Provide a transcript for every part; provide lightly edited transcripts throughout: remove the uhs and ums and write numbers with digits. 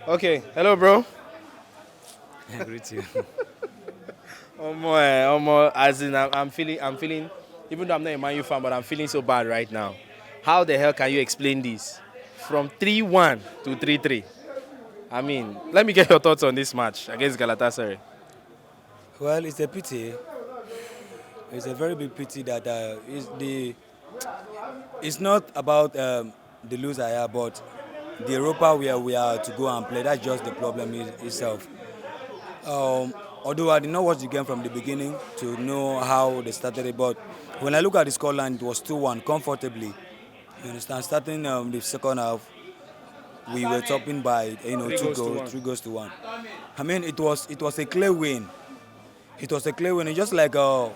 Okay, hello, bro. I greet you. As in, I'm feeling, even though I'm not a Man U fan, but I'm feeling so bad right now. How the hell can you explain this? From 3-1 to 3-3. I mean, let me get your thoughts on this match against Galatasaray. Well, it's a pity. It's a very big pity that it's not about the loser here, but the Europa where we are to go and play. That's just the problem itself. Although I did not watch the game from the beginning to know how they started it, but when I look at the scoreline, it was 2-1 comfortably. You understand? Starting the second half, we were topping by Three two goals to goals, one. 3 goals to 1. I mean, it was a clear win. It was a clear win. It's just like a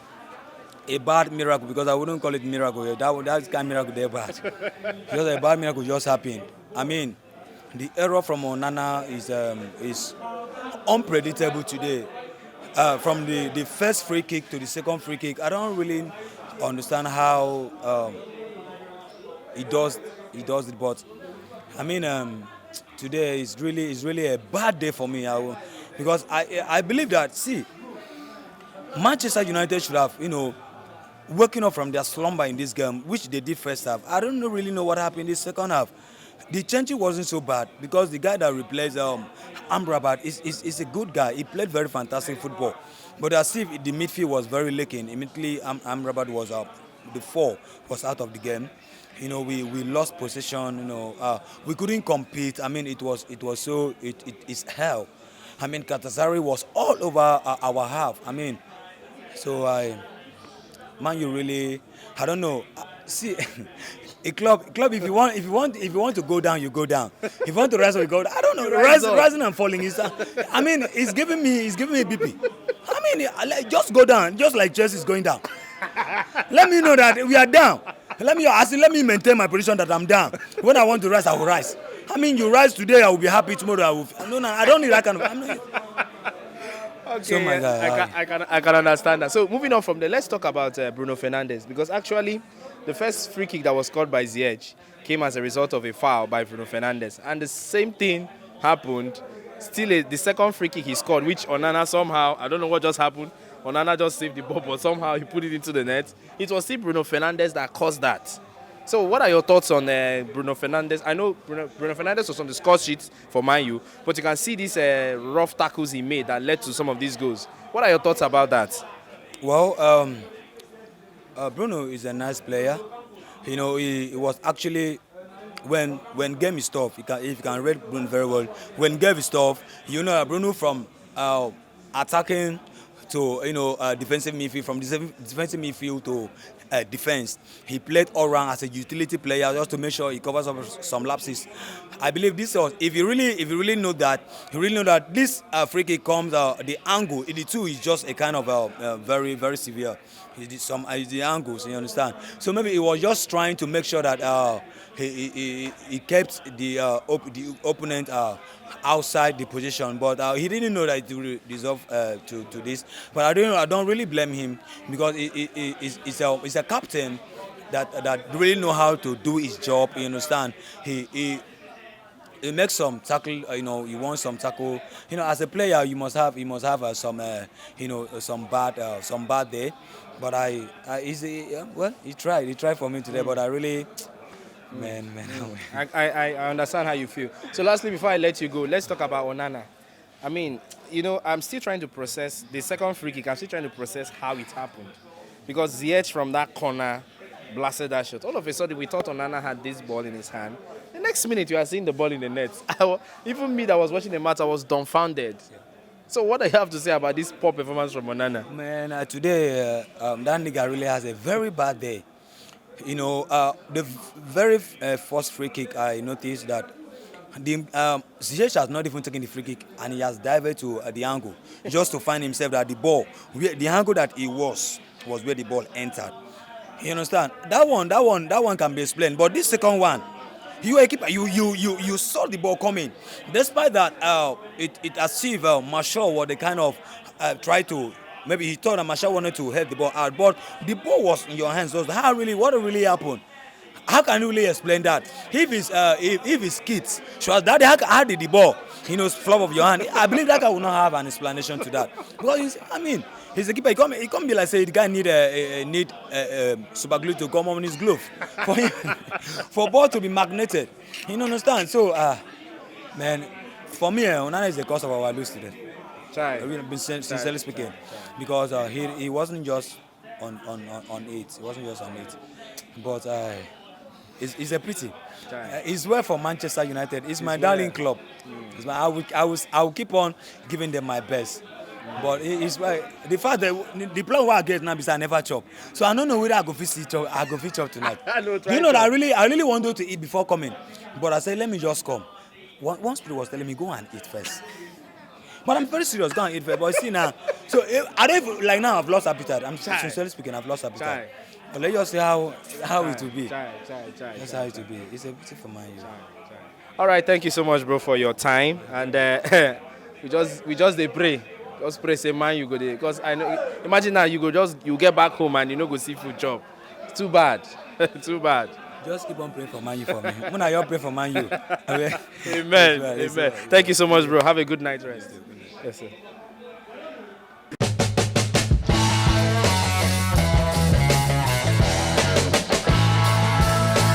bad miracle because I wouldn't call it miracle. That kind of miracle there bad. Just a bad miracle just happened. I mean, the error from Onana is unpredictable today. From the first free kick to the second free kick, I don't really understand how he does it. But I mean, today is really a bad day for me. Because I believe that Manchester United should have waking up from their slumber in this game, which they did first half. I don't really know what happened in the second half. The changing wasn't so bad because the guy that replaced Amrabat is a good guy. He played very fantastic football. But as if the midfield was very lacking, immediately Amrabat was up. The four was out of the game. We lost possession. We couldn't compete. I mean, it's hell. I mean, Galatasary was all over our half. I mean, so Man, you really, I don't know. See, a club. If you want to go down, you go down. If you want to rise, you go down. I don't know. Rising and falling is. I mean, it's giving me BP. I mean, just go down, just like Chelsea is going down. Let me know that we are down. Let me maintain my position that I'm down. When I want to rise, I will rise. I mean, you rise today, I will be happy tomorrow. No, I don't need that kind of. So Okay, my God, I can understand that. So moving on from there, let's talk about Bruno Fernandes, because actually the first free kick that was scored by Ziyech came as a result of a foul by Bruno Fernandes, and the same thing happened. Still, the second free kick he scored, which Onana somehow, I don't know what just happened. Onana just saved the ball, but somehow he put it into the net. It was still Bruno Fernandes that caused that. So what are your thoughts on Bruno Fernandes? I know Bruno Fernandes was on the score sheet for Man U, but you can see these rough tackles he made that led to some of these goals. What are your thoughts about that? well, Bruno is a nice player. He was actually when game is tough. If you can read Bruno very well, when game is tough, Bruno from attacking to defensive midfield, from defensive midfield to defense. He played all round as a utility player just to make sure he covers up some lapses. I believe this was if you really know that this free kick comes the angle in the two is just a kind of very very severe. It's the angles, you understand. So maybe he was just trying to make sure that he kept the opponent outside the position, but he didn't know that it would deserve to this. But I don't really blame him because he's a captain that really know how to do his job. You understand? He makes some tackle. You want some tackle. As a player, you must have some bad day. But well, he tried for me today. But I really, man. I understand how you feel. So lastly, before I let you go, let's talk about Onana. I mean, I'm still trying to process the second free kick. I'm still trying to process how it happened. Because Ziyech from that corner blasted that shot. All of a sudden, we thought Onana had this ball in his hand. The next minute, you are seeing the ball in the net. Even me that was watching the match, I was dumbfounded. So what do you have to say about this poor performance from Onana? Man, today that nigga really has a very bad day. The very first free kick, I noticed that the Ziyech has not even taken the free kick, and he has dived to the angle just to find himself that the angle that he was where the ball entered. You understand? That one can be explained. But this second one, you are a keeper. You saw the ball coming. Despite that, it as if Marshall was the kind of try to. Maybe he thought that Marshall wanted to head the ball out, but the ball was in your hands. So what really happened? How can you really explain that? If it's kids, so that how did the ball flop of your hand. I believe that guy will not have an explanation to that. Because he's a keeper. He can't be like say the guy need super glue to come on his glove for him, for ball to be magneted. You don't understand? So man, for me, Onana is the cause of our lose today. Sincerely speaking, because he wasn't just on 8. He wasn't just on 8, but it's a pity. It's well for Manchester United. It's my darling club. It's I will keep on giving them my best. But it's the fact that the plan I get now is I never chop. So I don't know whether I go fit chop. I go fit chop tonight. You know that I really wanted to eat before coming, but I said let me just come. One spirit was telling me go and eat first. But I'm very serious, go and eat first. But see now, so I don't like now I've lost appetite. I'm sincerely speaking, I've lost appetite. But let's just see how it will be. That's how it will be. It's a beautiful man. All right, thank you so much, bro, for your time. And we just they pray. Just pray, say man, you go there. Because I know, imagine now you get back home and you know go see food job. It's too bad. Too bad. Just keep on praying for Man U for me. When I pray for Man U. Amen. Amen. Thank you so much, bro. Have a good night rest. Yes, sir.